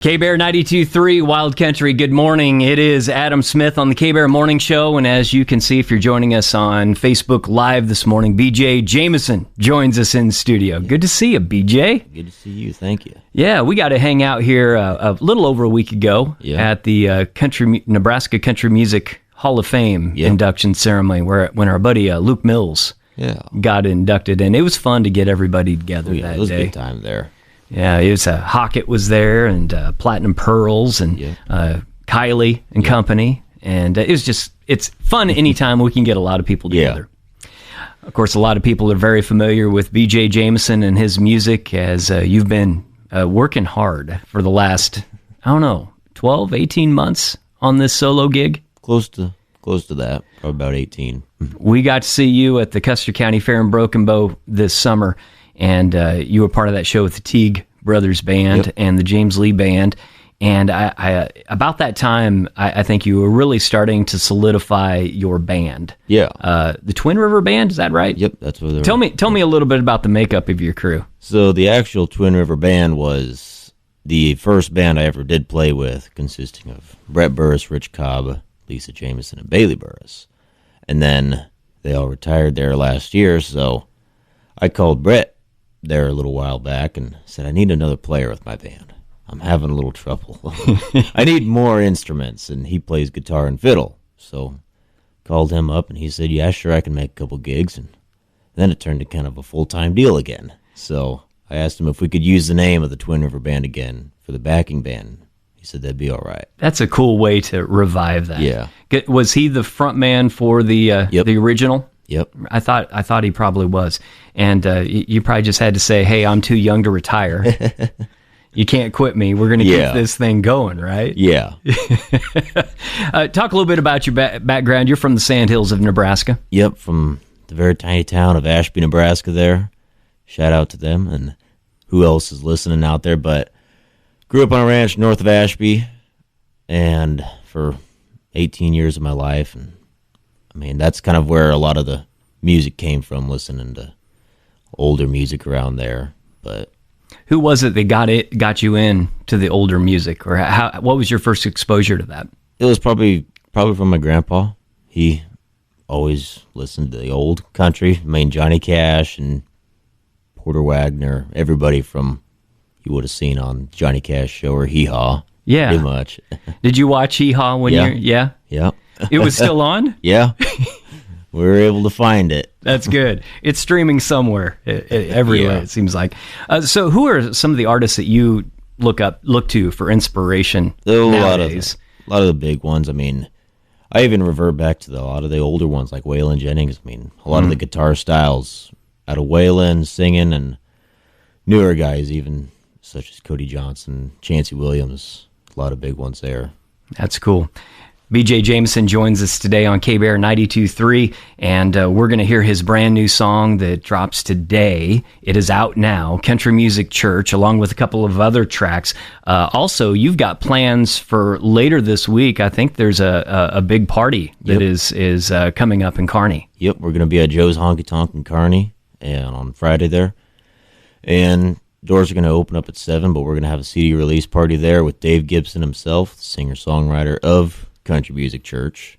K-Bear 92.3 Wild Country, good morning. It is Adam Smith on the K-Bear Morning Show, and as you can see if you're joining us on Facebook Live this morning, BJ Jamison joins us in studio. Good to see you, BJ. Good to see you, thank you. Yeah, we got to hang out here a little over a week ago at the Nebraska Country Music Hall of Fame induction ceremony when our buddy Luke Mills got inducted, and it was fun to get everybody together that day. It was a good time there. Yeah, it was Hockett was there, and Platinum Pearls, and Kylie and company, and it's fun anytime we can get a lot of people together. Of course, a lot of people are very familiar with BJ Jamison and his music, as you've been working hard for the last, 12, 18 months on this solo gig? Close to that, probably about 18. We got to see you at the Custer County Fair in Broken Bow this summer, and you were part of that show with the Teague Brothers Band and the James Lee Band. And I about that time, I think you were really starting to solidify your band. Yeah. The Twin River Band, is that right? Yep, that's what Tell me a little bit about the makeup of your crew. So the actual Twin River Band was the first band I ever did play with, consisting of Brett Burris, Rich Cobb, Lisa Jamison, and Bailey Burris. And then they all retired there last year, so I called Brett there a little while back and said, I need another player with my band. I'm having a little trouble. I need more instruments, and he plays guitar and fiddle. So called him up, and he said, yeah, sure, I can make a couple gigs. And then it turned to kind of a full-time deal again. So I asked him if we could use the name of the Twin River Band again for the backing band. He said that'd be all right. That's a cool way to revive that. Yeah. Was he the front man for the original? Yep. I thought he probably was. And you probably just had to say, hey, I'm too young to retire. You can't quit me. We're going to keep this thing going, right? Yeah. Talk a little bit about your background. You're from the Sandhills of Nebraska. Yep, from the very tiny town of Ashby, Nebraska there. Shout out to them. And who else is listening out there? But grew up on a ranch north of Ashby, and for 18 years of my life. And I mean, that's kind of where a lot of the music came from, listening to older music around there. But who was it that got you in to the older music, or what was your first exposure to that? It was probably from my grandpa. He always listened to the old country. I mean, Johnny Cash and Porter Wagner, everybody from you would have seen on Johnny Cash show or Hee Haw. Yeah, pretty much. Did you watch Hee Haw when you're? Yeah. It was still on? Yeah. We were able to find it. That's good. It's streaming somewhere, everywhere, it seems like. So who are some of the artists that you look to for inspiration nowadays? A lot of the big ones. I mean, I even revert back to a lot of the older ones like Waylon Jennings. I mean, a lot of the guitar styles out of Waylon singing, and newer guys even such as Cody Johnson, Chancey Williams, a lot of big ones there. That's cool. BJ Jamison joins us today on K-Bear 92.3, and we're going to hear his brand new song that drops today. It is out now, Country Music Church, along with a couple of other tracks. Also, you've got plans for later this week. I think there's a big party that is coming up in Kearney. Yep, we're going to be at Joe's Honky-Tonk in Kearney and on Friday there. And doors are going to open up at 7, but we're going to have a CD release party there with Dave Gibson himself, the singer-songwriter of Country Music Church,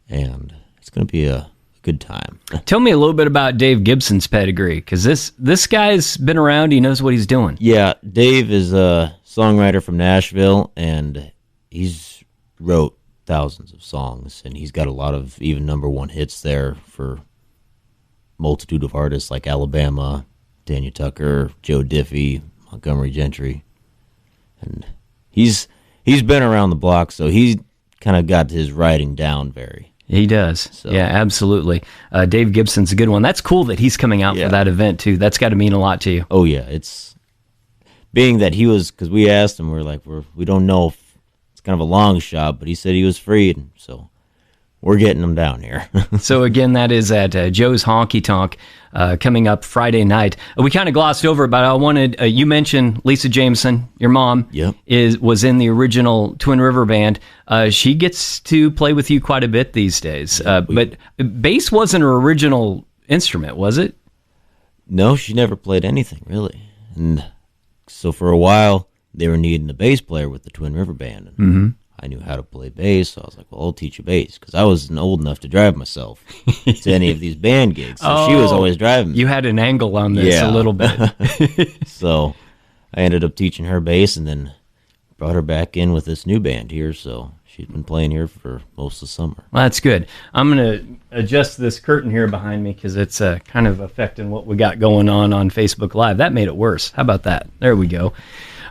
and it's going to be a good time. Tell me a little bit about Dave Gibson's pedigree, because this guy's been around. He knows what he's doing. Yeah, Dave is a songwriter from Nashville, and he's wrote thousands of songs, and he's got a lot of even #1 hits there for multitude of artists like Alabama, Daniel Tucker, Joe Diffie, Montgomery Gentry, and he's been around the block, so he's kind of got his writing down very. He does. So. Yeah, absolutely. Dave Gibson's a good one. That's cool that he's coming out for that event, too. That's got to mean a lot to you. Oh, yeah. It's being that he was, because we asked him, we don't know if it's kind of a long shot, but he said he was free, and so we're getting him down here. So, again, that is at Joe's Honky-Tonk coming up Friday night. We kind of glossed over it, but I wanted, you mentioned Lisa Jamison, your mom, was in the original Twin River Band. She gets to play with you quite a bit these days. But bass wasn't her original instrument, was it? No, she never played anything, really. And so for a while, they were needing a bass player with the Twin River Band. And I knew how to play bass, so I was like, well, I'll teach you bass, because I wasn't old enough to drive myself to any of these band gigs, so she was always driving me. You had an angle on this a little bit. So I ended up teaching her bass, and then brought her back in with this new band here, so she's been playing here for most of the summer. Well, that's good. I'm going to adjust this curtain here behind me because it's kind of affecting what we got going on Facebook Live. That made it worse. How about that? There we go.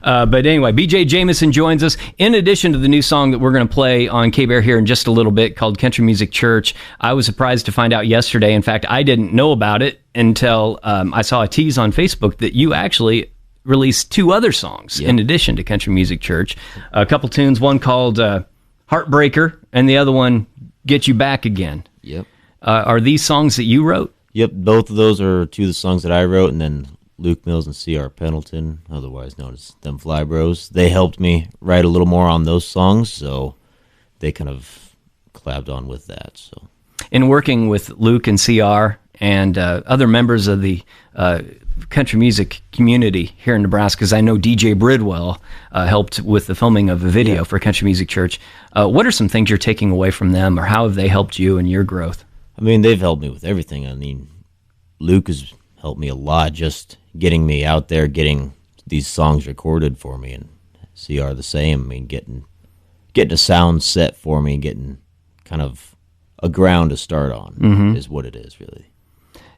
But anyway, B.J. Jamison joins us. In addition to the new song that we're going to play on K-Bear here in just a little bit called Country Music Church, I was surprised to find out yesterday. In fact, I didn't know about it until I saw a tease on Facebook that you actually released 2 other songs in addition to Country Music Church. A couple tunes, one called Heartbreaker and the other one, Get You Back Again. Yep. Are these songs that you wrote? Yep, both of those are 2 of the songs that I wrote, and then Luke Mills and C.R. Pendleton, otherwise known as Them Fly Bros, they helped me write a little more on those songs, so they kind of collabed on with that. So, in working with Luke and C.R. and other members of the country music community here in Nebraska, because I know DJ Bridwell helped with the filming of a video for Country Music Church. What are some things you're taking away from them, or how have they helped you in your growth? I mean, they've helped me with everything. I mean, Luke has helped me a lot, just getting me out there, getting these songs recorded for me, and CR the same. I mean, getting a sound set for me, getting kind of a ground to start on is what it is, really.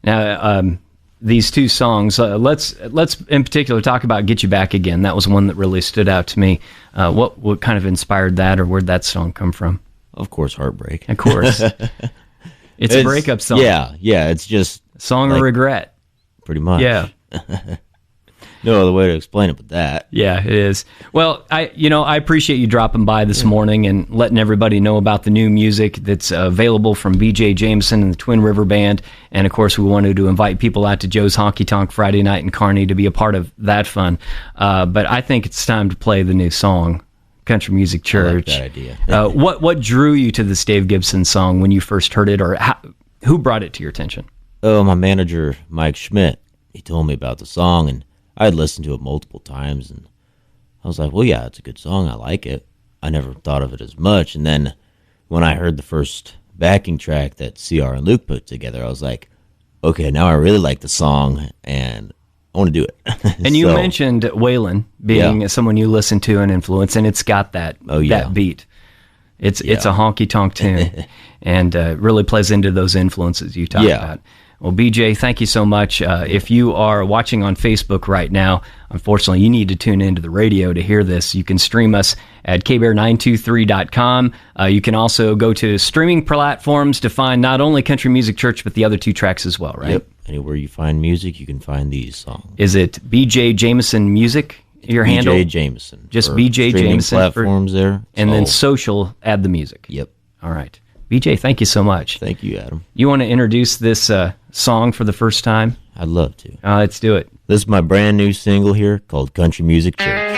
Now, these 2 songs, let's in particular talk about Get You Back Again. That was one that really stood out to me. What kind of inspired that, or where'd that song come from? Of course, heartbreak. Of course. It's a breakup song. Yeah, it's just song of regret. Pretty much. Yeah. No other way to explain it but that. Yeah, it is. Well, I appreciate you dropping by this morning and letting everybody know about the new music that's available from B.J. Jamison and the Twin River Band. And, of course, we wanted to invite people out to Joe's Honky-Tonk Friday night in Kearney to be a part of that fun. But I think it's time to play the new song, Country Music Church. I like that idea. What drew you to this Dave Gibson song when you first heard it, or who brought it to your attention? Oh, my manager, Mike Schmidt, he told me about the song, and I had listened to it multiple times, and I was like, well, yeah, it's a good song. I like it. I never thought of it as much. And then when I heard the first backing track that CR and Luke put together, I was like, okay, now I really like the song, and I want to do it. And you mentioned Waylon being someone you listen to and influence, and it's got that beat. It's a honky-tonk tune, and really plays into those influences you talked about. Well, BJ, thank you so much. If you are watching on Facebook right now, unfortunately, you need to tune into the radio to hear this. You can stream us at kbear923.com. You can also go to streaming platforms to find not only Country Music Church, but the other 2 tracks as well, right? Yep. Anywhere you find music, you can find these songs. Is it BJ Jamison Music, your handle? BJ Jamison. Just BJ Jamison. Platforms there. And then social, add the music. Yep. All right. BJ, thank you so much. Thank you, Adam. You want to introduce this song for the first time? I'd love to. Let's do it. This is my brand new single here called Country Music Church.